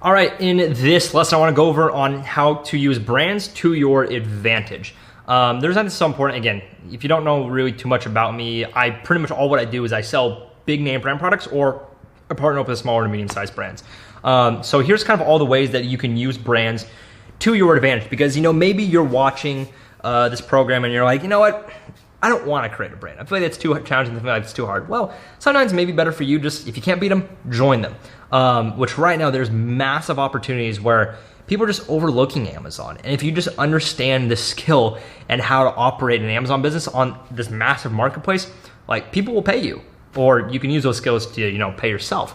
All right, in this lesson, I want to go over on how to use brands to your advantage. The reason it's so important, again, if you don't know really too much about me, I pretty much all what I do is I sell big name brand products or I partner up with smaller to medium-sized brands. So here's kind of all the ways that you can use brands to your advantage because, maybe you're watching this program and you're like, you know what? I don't want to create a brand. I feel like it's too challenging. I feel like it's too hard. Well, sometimes it may be better for you just, if you can't beat them, join them. Which right now there's massive opportunities where people are just overlooking Amazon. And if you just understand the skill and how to operate an Amazon business on this massive marketplace, like people will pay you, or you can use those skills to, pay yourself.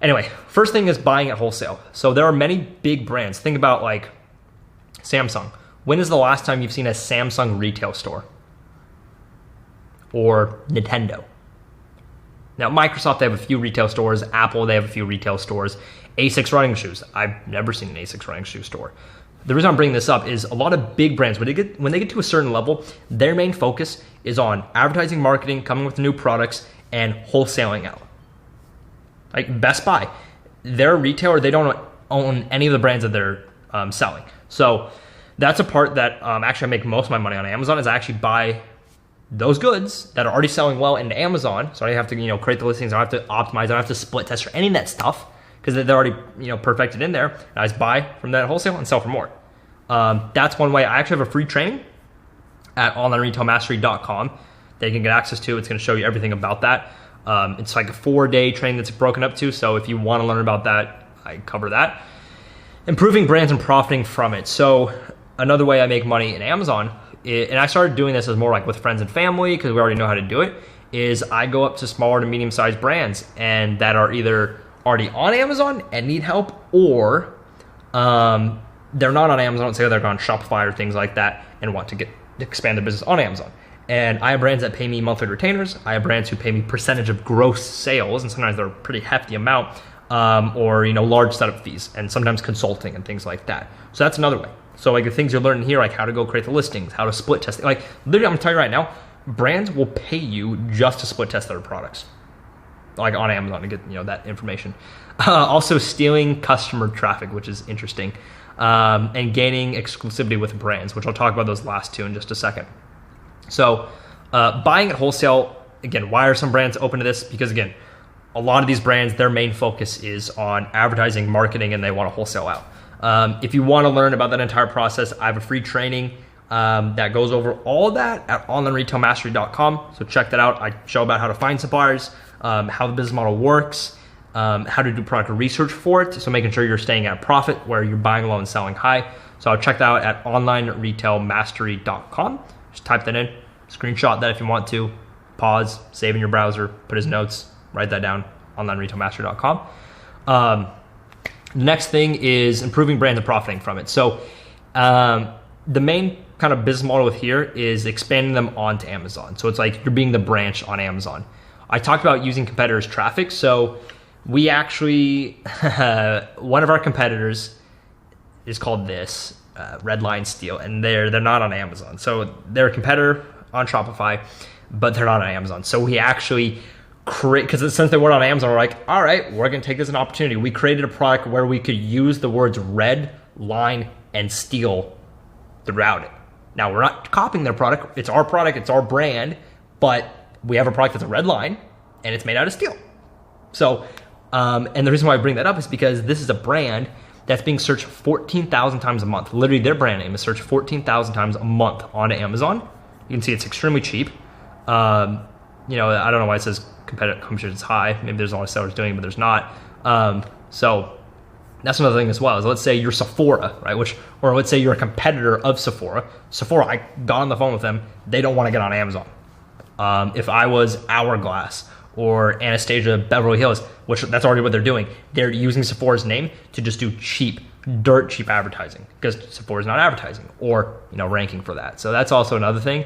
Anyway, first thing is buying at wholesale. So there are many big brands. Think about like Samsung. When is the last time you've seen a Samsung retail store? Or Nintendo? Now, Microsoft, they have a few retail stores. Apple, they have a few retail stores. ASICS running shoes. I've never seen an ASICS running shoe store. The reason I'm bringing this up is a lot of big brands, when they get to a certain level, their main focus is on advertising, marketing, coming with new products, and wholesaling out. Like Best Buy, they're a retailer. They don't own any of the brands that they're selling. So that's a part that actually I make most of my money on Amazon is I actually buy those goods that are already selling well into Amazon. So I don't have to, create the listings. I don't have to optimize. I don't have to split test or any of that stuff because they're already, perfected in there. And I just buy from that wholesale and sell for more. That's one way. I actually have a free training at onlineretailmastery.com that you can get access to. It's going to show you everything about that. It's like a 4-day training that's broken up to. So if you want to learn about that, I cover that. Improving brands and profiting from it. So another way I make money in Amazon, and I started doing this as more like with friends and family because we already know how to do it, is I go up to smaller to medium-sized brands and that are either already on Amazon and need help, or they're not on Amazon, say they're on Shopify or things like that and want to expand their business on Amazon. And I have brands that pay me monthly retainers. I have brands who pay me percentage of gross sales, and sometimes they're a pretty hefty amount, or large setup fees, and sometimes consulting and things like that. So that's another way. So like the things you're learning here, like how to go create the listings, how to split test. Like literally, I'm gonna tell you right now, brands will pay you just to split test their products, like on Amazon to get that information. Also stealing customer traffic, which is interesting, and gaining exclusivity with brands, which I'll talk about those last two in just a second. So buying at wholesale, again, why are some brands open to this? Because again, a lot of these brands, their main focus is on advertising, marketing, and they want to wholesale out. If you want to learn about that entire process, I have a free training that goes over all that at onlineretailmastery.com. So check that out. I show about how to find suppliers, how the business model works, how to do product research for it. So making sure you're staying at a profit where you're buying low and selling high. So I'll check that out at onlineretailmastery.com. Just type that in, screenshot that if you want to, pause, save in your browser, put his notes, write that down, onlineretailmastery.com. The next thing is improving brands and profiting from it. So the main kind of business model with here is expanding them onto Amazon. So it's like you're being the branch on Amazon. I talked about using competitors' traffic. So we actually, one of our competitors is called this, Redline Steel, and they're not on Amazon. So they're a competitor on Shopify, but they're not on Amazon. So we actually because since they weren't on Amazon, we're like, all right, we're going to take this as an opportunity. We created a product where we could use the words red, line, and steel throughout it. Now, we're not copying their product. It's our product. It's our brand. But we have a product that's a red line, and it's made out of steel. So, and the reason why I bring that up is because this is a brand that's being searched 14,000 times a month. Literally, their brand name is searched 14,000 times a month on Amazon. You can see it's extremely cheap. I don't know why it says competition is high. Maybe there's a lot of sellers doing it, but there's not. So that's another thing as well. Is let's say you're Sephora, right? Or let's say you're a competitor of Sephora. Sephora, I got on the phone with them. They don't want to get on Amazon. If I was Hourglass or Anastasia Beverly Hills, which that's already what they're doing, they're using Sephora's name to just do dirt cheap advertising because Sephora's not advertising or ranking for that. So that's also another thing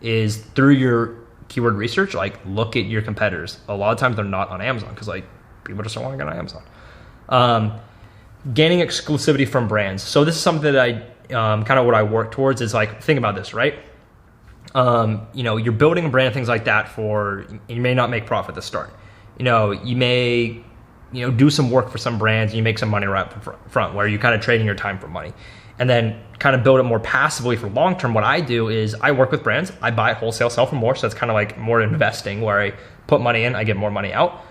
is through your keyword research, like look at your competitors. A lot of times they're not on Amazon because people just don't want to get on Amazon. Gaining exclusivity from brands. So this is something that I kind of what I work towards is like, think about this, right? You're building a brand, things like that you may not make profit at the start. You may do some work for some brands and you make some money right up front, where you kind of trading your time for money. And then kind of build it more passively for long term. What I do is I work with brands, I buy it wholesale, sell for more. So it's kind of like more investing, where I put money in, I get more money out.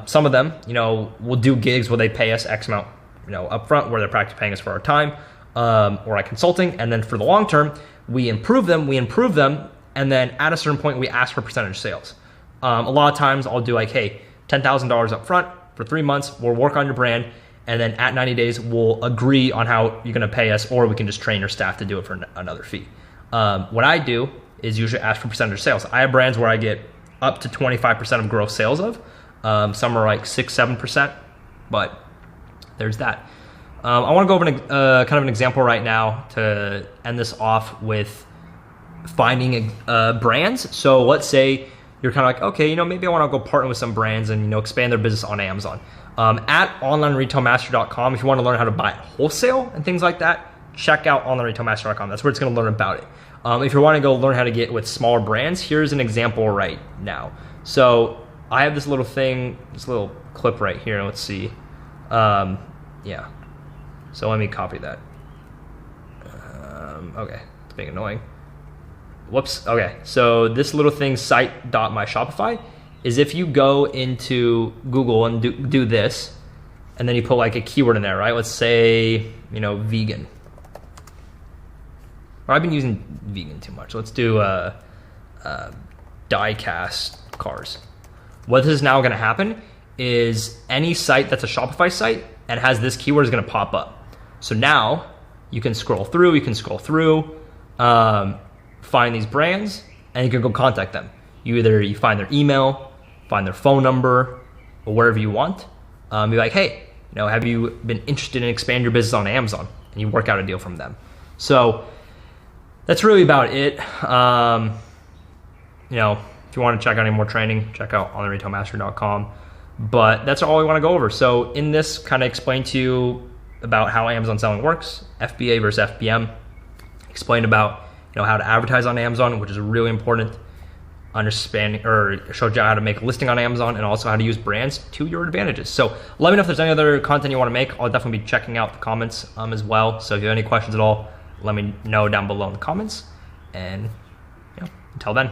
Some of them, will do gigs where they pay us X amount, up front, where they're practically paying us for our time, or our consulting. And then for the long term, we improve them. And then at a certain point, we ask for percentage sales. A lot of times I'll do like, hey, $10,000 up front for 3 months. We'll work on your brand. And then at 90 days, we'll agree on how you're going to pay us, or we can just train your staff to do it for another fee. What I do is usually ask for percentage sales. I have brands where I get up to 25% of gross sales of. Some are like 6-7%, but there's that. I want to go over kind of an example right now to end this off with finding brands. So let's say you're kind of like, okay, maybe I want to go partner with some brands and, expand their business on Amazon. At onlineretailmaster.com, if you want to learn how to buy wholesale and things like that, check out onlineretailmaster.com. That's where it's going to learn about it. If you want to go learn how to get with smaller brands, here's an example right now. So I have this little thing, this little clip right here. Let's see. Yeah. So let me copy that. Okay, it's being annoying. Whoops. Okay, so this little thing, site.myshopify, is if you go into Google and do this, and then you put like a keyword in there, right? Let's say, vegan. Or I've been using vegan too much. Let's do die-cast cars. What is now going to happen is any site that's a Shopify site and has this keyword is going to pop up. So now you can scroll through, find these brands, and you can go contact them. You find their email, find their phone number, or wherever you want. Be like, hey, have you been interested in expand your business on Amazon? And you work out a deal from them. So that's really about it. If you want to check out any more training, check out onlineretailmaster.com. But that's all we want to go over. So in this, kind of explain to you about how Amazon selling works, FBA versus FBM. Explain about how to advertise on Amazon, which is really important. Understanding, or showed you how to make a listing on Amazon, and also how to use brands to your advantages. So let me know if there's any other content you want to make. I'll definitely be checking out the comments as well. So if you have any questions at all, let me know down below in the comments. And until then.